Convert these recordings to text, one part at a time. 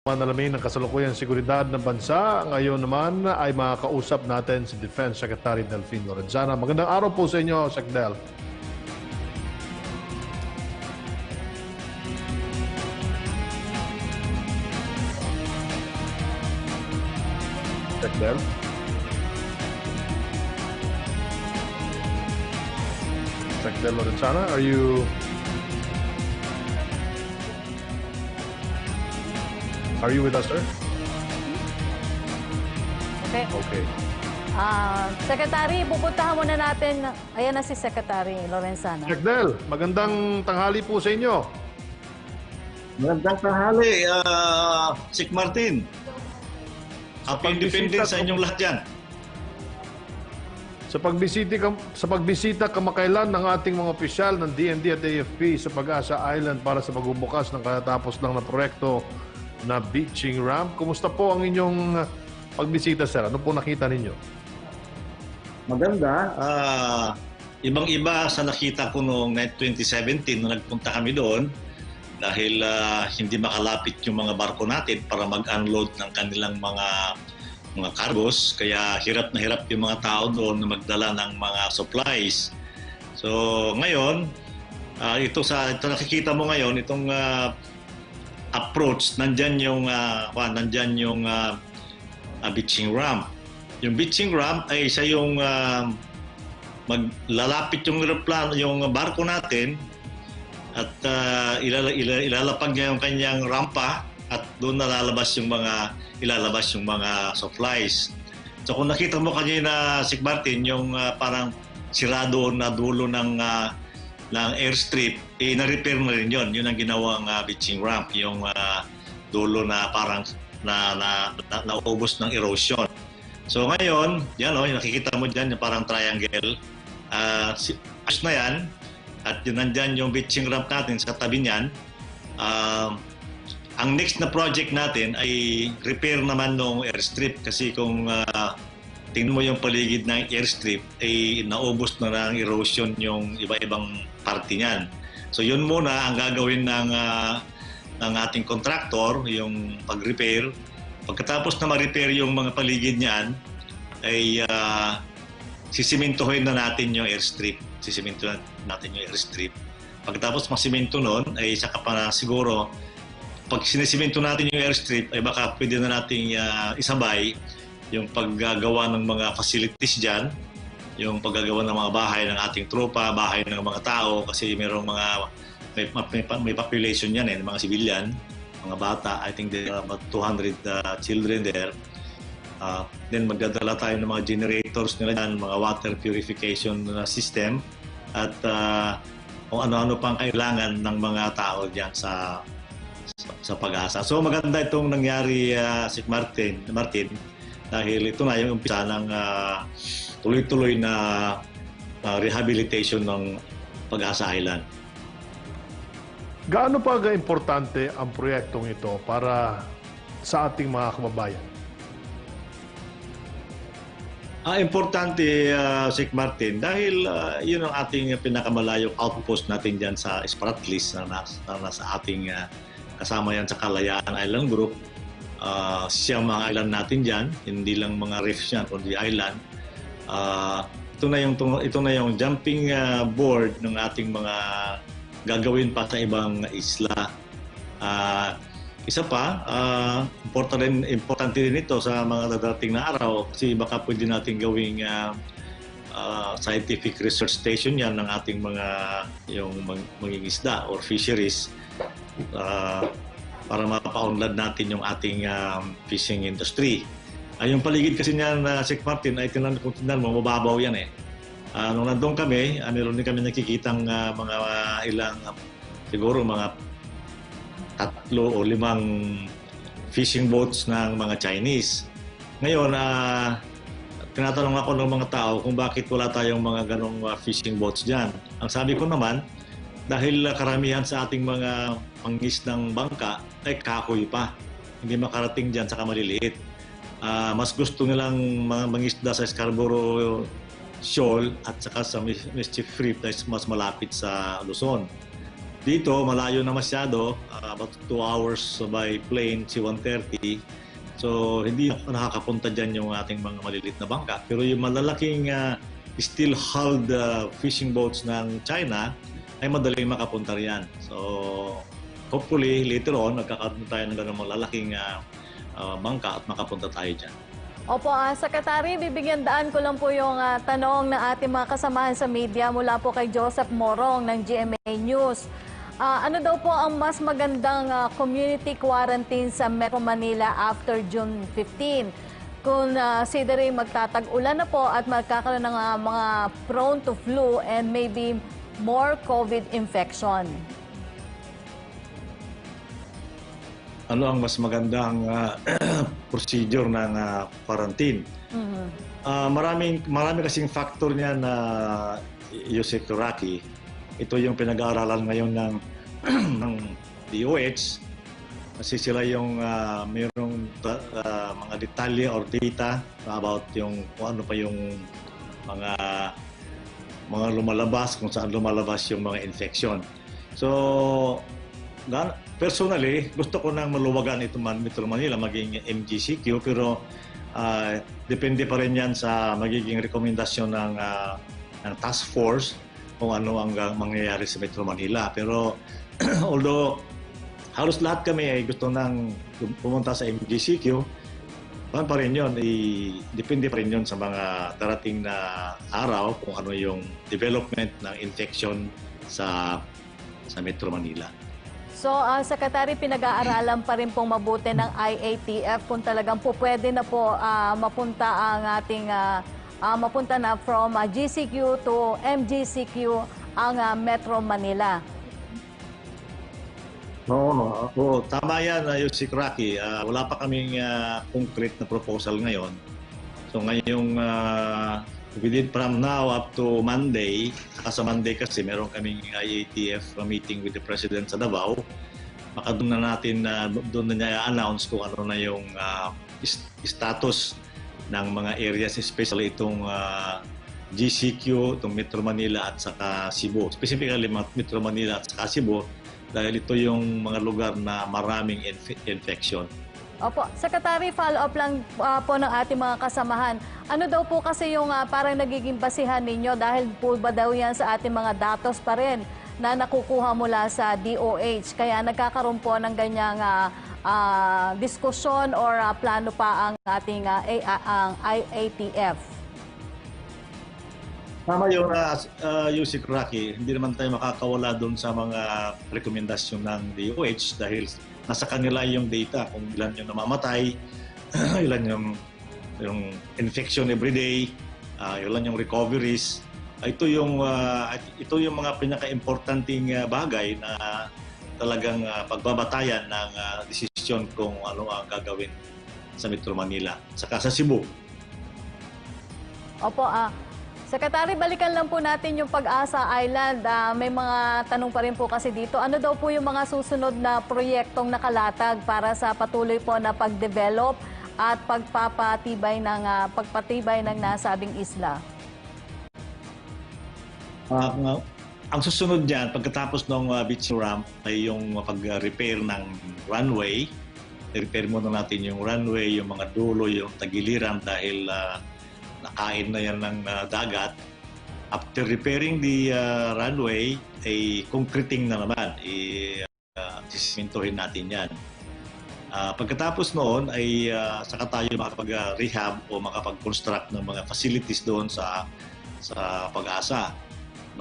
Manalamin ng kasalukuyang seguridad ng bansa. Ngayon naman ay makakausap natin si Defense Secretary Delfin Lorenzana. Magandang araw po sa inyo, Sec. Del. Sec. Del. Sec. Del Lorenzana, are you... Are you with us, sir? Okay. Okay. Secretary, pupuntahan muna natin. Ayan na si Secretary Lorenzana. Sec. Del, magandang tanghali po sa inyo. Magandang tanghali, Sik Martin. Happy Independence sa inyong lahat yan. Sa pagbisita kamakailan ng ating mga opisyal ng DND at AFP sa Pag-asa Island para sa pagbubukas ng katatapos lang na proyekto na beaching ramp. Kumusta po ang inyong pagbisita, sir? Ano po nakita ninyo? Maganda. Ibang-iba sa nakita ko noong 2017 nung nagpunta kami doon dahil hindi makalapit yung mga barko natin para mag-unload ng kanilang mga cargos. Kaya hirap na hirap yung mga tao doon na magdala ng mga supplies. So ngayon, ito nakikita mo ngayon, itong approach, nandyan yung beaching ramp. Yung beaching ramp ay isa yung maglalapit yung aeroplano, yung barko natin at ilalapag niya yung kanyang rampa at doon ilalabas yung mga supplies. So kung nakita mo kanina, Sik Martin, yung parang sirado na dulo ng airstrip, na-repair na rin yun. Yun ang ginawang beaching ramp, yung dulo na parang naubos ng erosion. So ngayon, yan nakikita mo dyan yung parang triangle. Ayos na yan. At yun, nandyan yung beaching ramp natin sa tabi niyan. Ang next na project natin ay repair naman ng airstrip kasi kung tingnan mo yung paligid ng airstrip ay naubos na ng erosion yung iba-ibang parte niyan. So yun muna ang gagawin ng ating contractor, yung pag-repair. Pagkatapos na ma-repair yung mga paligid niyan ay sisimentohin na natin yung airstrip. Pagkatapos masiminto nun ay saka pa siguro pag sinisiminto natin yung airstrip ay baka pwede na nating isabay yung paggagawa ng mga facilities dyan, yung paggagawa ng mga bahay ng ating tropa, bahay ng mga tao kasi may population yan mga civilian, mga bata. I think there are about 200 children there. Then magdadala tayo ng mga generators nila dyan, mga water purification system at kung ano-ano pang kailangan ng mga tao dyan sa Pag-asa. So maganda itong nangyari, Sik Martin, dahil ito na yung umpisa ng tuloy-tuloy na rehabilitation ng Pag-asa Island. Gaano pa importante ang proyektong ito para sa ating mga kababayan? Importante, Sik Martin, dahil yun ang ating pinakamalayong outpost natin dyan sa Spratlys na nasa ating kasama yan sa Kalayaan Island Group. Siyang mga island natin dyan, hindi lang mga reefs yan, kundi island. Ito na yung jumping board ng ating mga gagawin pa sa ibang isla. Isa pa, importante rin ito sa mga dadating na araw kasi baka pwede natin gawing scientific research station yan ng ating yung mangingisda or fisheries para mapaunlad natin yung ating fishing industry. Yung paligid kasi niyan, Sik Martin, ay kung tingnan mo, mababaw yan eh. Nung nandun kami, meron din kami nakikitang mga ilang, siguro mga 3 o 5 fishing boats ng mga Chinese. Ngayon, tinatanong ako ng mga tao kung bakit wala tayong mga ganong fishing boats dyan. Ang sabi ko naman, dahil karamihan sa ating mga pangisdang bangka ay kahoy pa. Hindi makarating dyan sa maliliit. Mas gusto nilang mga mangisda sa Scarborough Shoal at saka sa Mischief Reef na mas malapit sa Luzon. Dito, malayo na masyado, about 2 hours by plane, C-130. So, hindi nakakapunta dyan yung ating mga maliliit na bangka. Pero yung malalaking steel-hulled fishing boats ng China ay madaling makapunta riyan. So, hopefully, later on, magkakaroon tayo ng ganun malalaking bangka at makapunta tayo dyan. Opo, Secretary, bibigyan daan ko lang po yung tanong ng ating mga kasamahan sa media mula po kay Joseph Morong ng GMA News. Ano daw po ang mas magandang community quarantine sa Metro Manila after June 15? Considering magtatag-ulan na po at magkakaroon ng mga prone to flu and maybe more COVID infection. Ano ang mas magandang procedure ng quarantine? Marami kasing factor niya na Yusek Turaki. Ito yung pinag-aaralan ngayon ng ng DOH kasi sila yung mayroong mga detalye or data about yung kung ano pa yung mga lumalabas, kung saan lumalabas yung mga infection. So, personally, gusto ko nang maluwagan ito Metro Manila maging MGCQ, pero depende pa rin yan sa magiging rekomendasyon ng task force kung ano ang mangyayari sa Metro Manila. Pero although halos lahat kami ay gusto nang pumunta sa MGCQ, pa rin yun, depende pa rin yun sa mga darating na araw kung ano yung development ng infection sa Metro Manila. So, Secretary, pinag-aaralan pa rin pong mabuti ng IATF kung talagang po pwede na po mapunta ang ating mapunta na from GCQ to MGCQ ang Metro Manila. Oo, tama yan, Yusik Rocky. Wala pa kaming concrete na proposal ngayon. So ngayong within from now up to Monday, sa Monday kasi meron kaming IATF meeting with the President sa Davao. Baka doon na niya announce kung ano na yung status ng mga areas, especially itong GCQ, itong Metro Manila at saka Cebu. Specifically Metro Manila at saka Cebu dahil ito yung mga lugar na maraming infection. Opo. Secretary, follow-up lang po ng ating mga kasamahan. Ano daw po kasi yung parang nagiging basihan ninyo dahil po ba daw yan sa ating mga datos pa rin na nakukuha mula sa DOH? Kaya nagkakaroon po ng ganyang diskusyon or plano pa ang ating ang IATF. Tama yung Yusik Rocky, hindi naman tayo makakawala doon sa mga rekomendasyon ng DOH dahil nasa kanila yung data kung ilan yung namamatay, ilan yung infection every day, ilan yung recoveries. Ito yung mga pinaka-importanting bagay na talagang pagbabatayan ng desisyon kung ano ang gagawin sa Metro Manila, saka sa Cebu. Opo, Secretary, balikan lang po natin yung Pag-asa Island. May mga tanong pa rin po kasi dito. Ano daw po yung mga susunod na proyektong nakalatag para sa patuloy po na pag-develop at pagpapatibay ng nasabing isla? Ang susunod dyan, pagkatapos ng beach ramp, ay yung pag-repair ng runway. I-repair muna natin yung runway, yung mga dulo, yung tagiliran dahil nakain na yan ng dagat. After repairing the runway, ay concreting na naman. Sisimintuhin natin yan. Pagkatapos noon ay saka tayo makapag-rehab o makapag-construct ng mga facilities doon sa Pag-asa.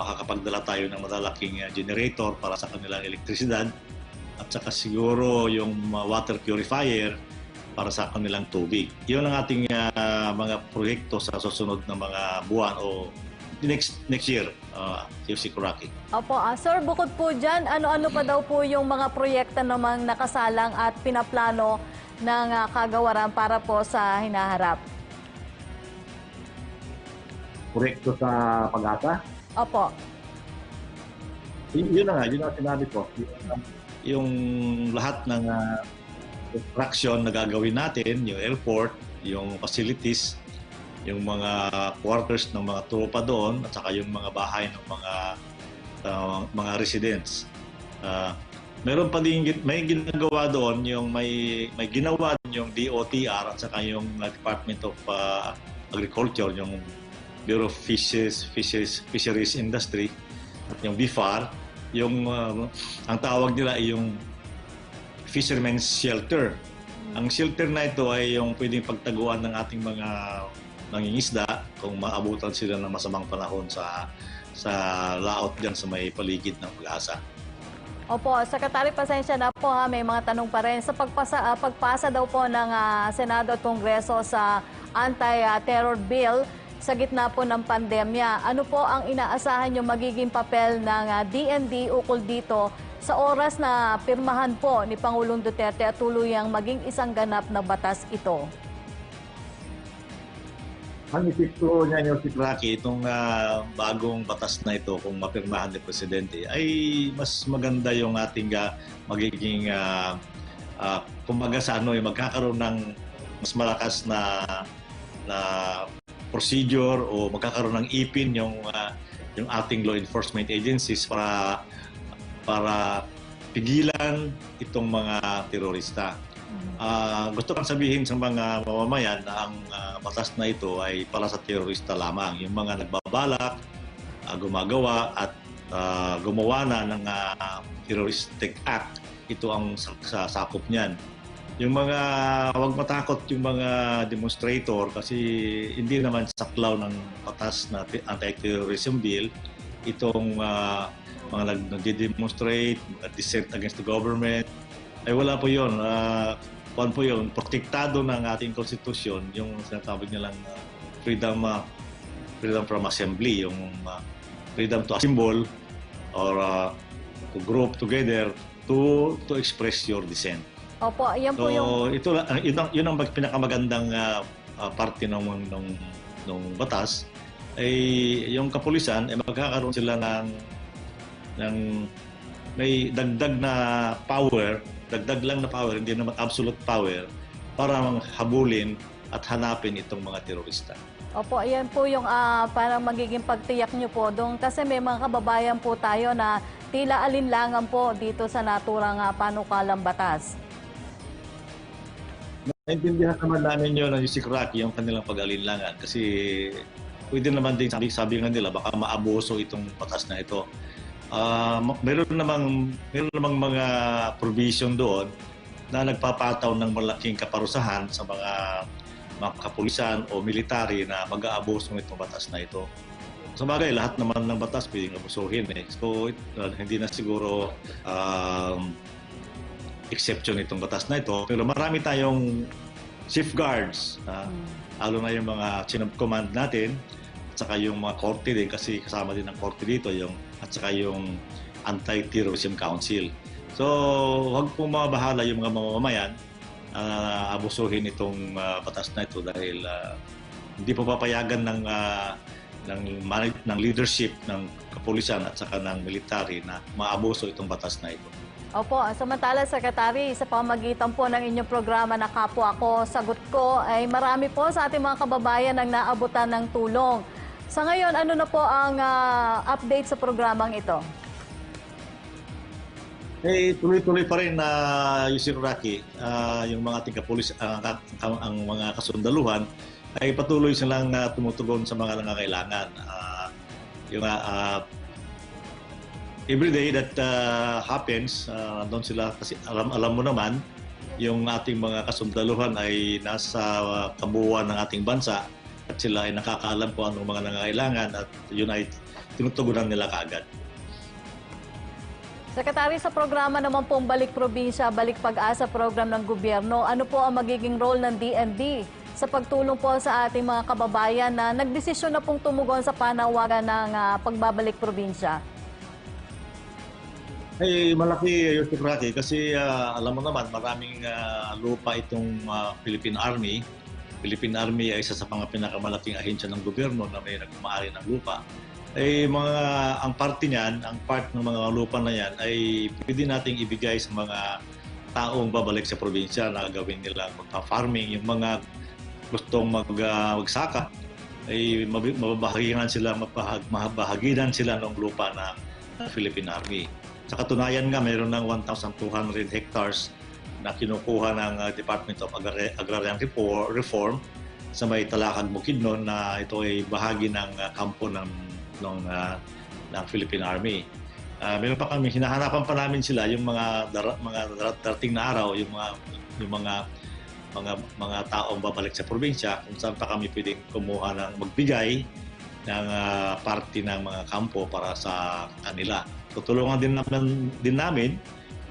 Makakapagdala tayo ng malalaking generator para sa kanilang elektrisidad at saka siguro yung water purifier para sa kanilang tubig. Yun ang ating mga proyekto sa susunod na mga buwan o next year, Yusik Rocky. Opo, Sir, bukod po dyan, ano-ano pa daw po yung mga proyekto namang nakasalang at pinaplano ng kagawaran para po sa hinaharap? Proyekto sa Pag-asa? Opo. Yun na nga, yun ang sinabi ko. Yung lahat ng construction na gagawin natin, yung airport, yung facilities, yung mga quarters ng mga tropa doon, at saka yung mga bahay ng mga residents. Meron pa din may ginagawa doon yung may ginawa din yung DOTR at saka yung Department of Agriculture, yung Bureau of Fisheries Industry at yung BIFAR, yung ang tawag nila ay yung Fishermen's Shelter. Ang shelter na ito ay yung pwedeng pagtaguan ng ating mga nangingisda kung maabutan sila ng masamang panahon sa laot diyan sa may paligid ng Pag-asa. Opo, Secretary, pasensya na po ha, may mga tanong pa rin. Sa pagpasa daw po ng Senado at Kongreso sa anti-terror bill sa gitna po ng pandemya, ano po ang inaasahan yung magiging papel ng DND ukol dito sa oras na pirmahan po ni Pangulong Duterte at tuluyang maging isang ganap na batas ito? Ang epekto niya yung si Rocky, itong bagong batas na ito, kung mapirmahan ni Presidente, ay mas maganda yung ating magiging, kumbaga sa magkakaroon ng mas malakas na procedure o magkakaroon ng ipin yung ating law enforcement agencies para pigilan itong mga terorista. Gusto kong sabihin sa mga mamamayan na ang batas na ito ay para sa terorista lamang. Yung mga nagbabalak, gumagawa at gumawa na ng terroristic act, ito ang sakop niyan. Yung mga, huwag matakot yung mga demonstrator kasi hindi naman saklaw ng batas na anti-terrorism bill itong mga nag-demonstrate, dissent against the government. Ay wala po yun. Kuwan po yun, protektado ng ating konstitusyon, yung sinatawag nilang freedom from assembly, yung freedom to assemble or to group together to express your dissent. Opo, yan po yung... Yun ang pinakamagandang parte ng batas. Ay yung kapulisan ay magkakaroon sila ng may dagdag na power, dagdag lang na power, hindi naman absolute power, para habulin at hanapin itong mga terorista. Opo, yan po yung parang magiging pagtiyak nyo po doon kasi may mga kababayan po tayo na tila alinlangan po dito sa naturang panukalang batas. Naintindihan naman namin yun yung si Rocky, yung kanilang pag-alinlangan kasi pwede naman din sabi nga nila baka maabuso itong batas na ito. Meron namang mga provision doon na nagpapataw ng malaking kaparusahan sa mga kapulisan o military na mag-aabuso ng itong batas na ito. Sa bagay, lahat naman ng batas pwedeng abusuhin. So, hindi na siguro exception itong batas na ito. Pero marami tayong safeguards, lalo na yung mga chain of command natin, at saka yung mga korte din, kasi kasama din ang korte dito, at saka yung Anti-Terrorism Council. So, huwag pong mabahala yung mga mamamayan abusuhin itong batas na ito dahil hindi po papayagan ng leadership ng kapulisan at saka ng military na maabuso itong batas na ito. Opo, samantala, Secretary, sa pamagitan po ng inyong programa na Kapwa Ko, Sagot Ko, ay marami po sa ating mga kababayan ang naabutan ng tulong. Sa ngayon, ano na po ang update sa programang ito? Tuloy-tuloy pa rin na Yusir Rocky, yung mga ating kapulis, ang mga kasundaluhan, ay patuloy silang tumutugon sa mga nangangailangan. Every day that happens, doon sila, kasi alam mo naman, yung ating mga kasundaluhan ay nasa kabuuan ng ating bansa at sila ay nakakaalam po anong mga nangangailangan at yun ay tinutugunan nila kaagad. Secretary, sa programa naman pong Balik Probinsya, Balik Pag-asa program ng gobyerno, ano po ang magiging role ng DND sa pagtulong po sa ating mga kababayan na nagdesisyon na pong tumugon sa panawagan ng pagbabalik probinsya? Malaki yung Rocky kasi alam mo naman maraming lupa itong Philippine Army. Philippine Army ay isa sa mga pinakamalaking ahensya ng gobyerno na may nagmamayari ng lupa. Ang parte niyan, ang part ng mga lupa na yan ay pwede nating ibigay sa mga taong babalik sa probinsya na gawin nila magpa-farming. Yung mga gustong magsaka ay mababahaginan sila ng lupa na Philippine Army. Sa katunayan nga, mayroon ng 1,200 hectares na kinukuha ng Department of Agrarian Reform sa may Talakag, Bukidnon, na ito ay bahagi ng kampo ng Philippine Army. Meron pa kami, hinahanapan pa namin sila yung mga darating na araw, yung mga taong babalik sa probinsya, kung saan pa kami pwedeng kumuha ng magbigay ng parte ng mga kampo para sa kanila. Tutulungan din namin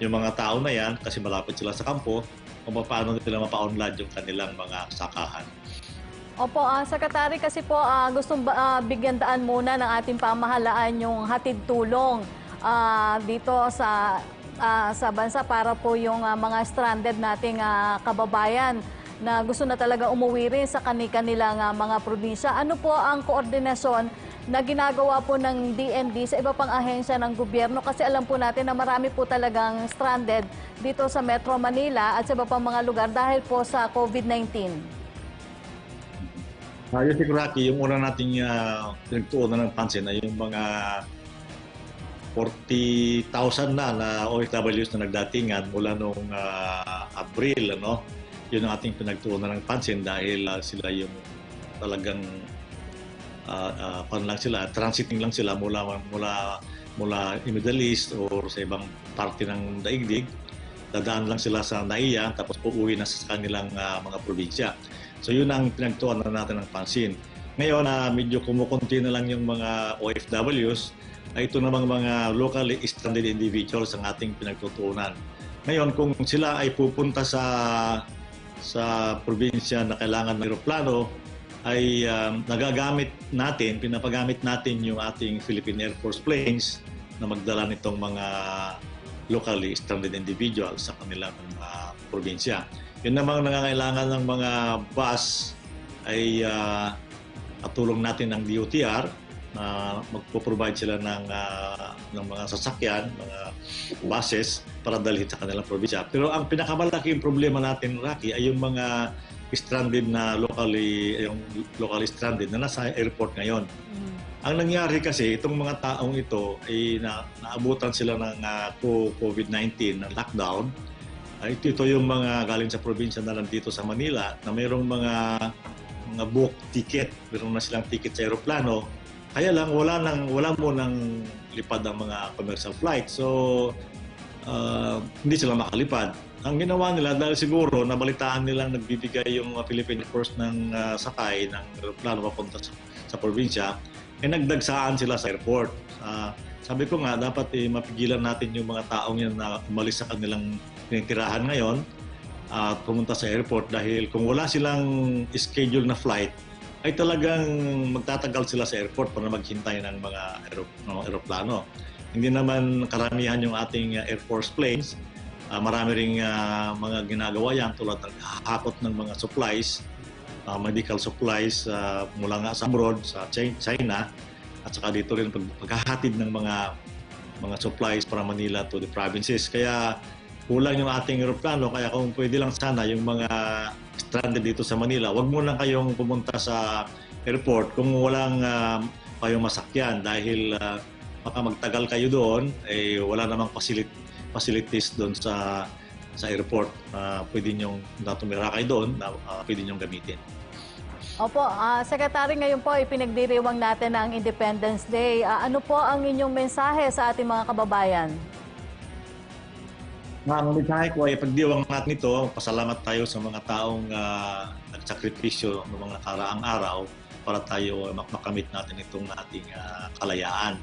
yung mga tao na yan kasi malapit sila sa kampo kung paano nila mapa-onlad yung kanilang mga sakahan. Opo, Secretary, kasi po gustong bigyan daan muna ng ating pamahalaan yung hatid tulong dito sa bansa para po yung mga stranded nating kababayan na gusto na talaga umuwi rin sa kanilang mga probinsya. Ano po ang koordinasyon na ginagawa po ng DND sa iba pang ahensya ng gobyerno? Kasi alam po natin na marami po talagang stranded dito sa Metro Manila at sa iba pang mga lugar dahil po sa COVID-19. Yung si Rocky, yung una nating pinagtuunan ng pansin ay yung mga 40,000 na OFWs na nagdatingan mula noong Abril, ano? Yun ang ating pinagtuunan ng pansin dahil sila yung talagang transiting lang sila mula Middle East or sa ibang parte ng daigdig. Dadaan lang sila sa NAIA tapos uuwi na sa kanilang mga probinsya. So yun ang pinagtuunan natin ng pansin. Ngayon, medyo kumukunti na lang yung mga OFWs, ay ito namang mga locally stranded individuals ang ating pinagtutuunan. Ngayon, kung sila ay pupunta sa probinsya na kailangan ng eroplano, ay pinapagamit natin yung ating Philippine Air Force planes na magdala nitong mga locally stranded individuals sa kanilang probinsya. Yun namang nangangailangan ng mga bus ay tulong natin ng DOTR na magpo-provide sila ng mga sasakyan, mga buses para dalhin sa kanilang probinsya. Pero ang pinakamalaking problema natin, Rocky, ay yung mga stranded na locally stranded na nasa airport ngayon. Ang nangyari kasi, itong mga taong ito ay naabutan sila ng COVID-19, ng lockdown. Ito yung mga galing sa probinsya na nandito sa Manila na mayroong mga book ticket, mayroong na silang ticket sa aeroplano. Kaya lang wala mo nang lipad ang mga commercial flight. So hindi sila makalipad. Ang ginawa nila dahil siguro nabalitaan nilang nagbibigay yung Philippine Force ng sakay ng aeroplano papunta sa probinsya, ay nagdagsaan sila sa airport. Sabi ko nga, dapat mapigilan natin yung mga taong yan na umalis sa kanilang tinitirahan ngayon at pumunta sa airport dahil kung wala silang schedule na flight, ay talagang magtatagal sila sa airport para maghintay ng mga aeroplano. Hindi naman karamihan yung ating Air Force planes. Marami ring mga ginagawa yan tulad ng hakot ng mga supplies, medical supplies mula nga sa abroad, sa China, at saka dito rin paghahatid ng mga supplies para Manila to the provinces. Kaya kulang yung ating aeroplano, kaya kung pwede lang sana yung mga stranded dito sa Manila, wag mo lang kayong pumunta sa airport kung walang kayong masakyan dahil baka magtagal kayo doon, wala namang facilities doon sa airport na pwede nyong tumira kayo doon na pwede nyong gamitin. Opo, Secretary, ngayon po ipinagdiriwang natin ang Independence Day. Ano po ang inyong mensahe sa ating mga kababayan? Ang mensahe ko ay pagdiwang natin ito, pasalamat tayo sa mga taong nagsakripisyo ng mga nakaraang araw para tayo makamit natin itong ating kalayaan.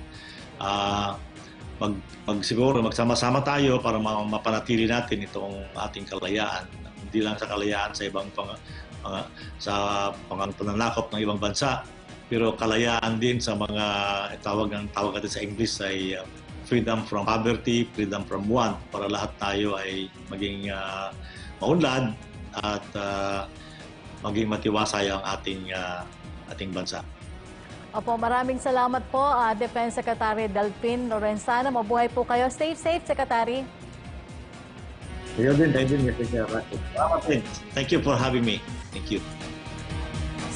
Siguro magsama-sama tayo para mapanatili natin itong ating kalayaan. Hindi lang sa kalayaan sa ibang pananakop ng ibang bansa, pero kalayaan din sa mga tawag natin sa English ay freedom from poverty, freedom from want, para lahat tayo ay maging maunlad at maging matiwasay ang ating bansa. Opo, maraming salamat po, Defense Secretary Delfin Lorenzana. Mabuhay po kayo. Stay safe, Secretary. Thank you for having me. Thank you.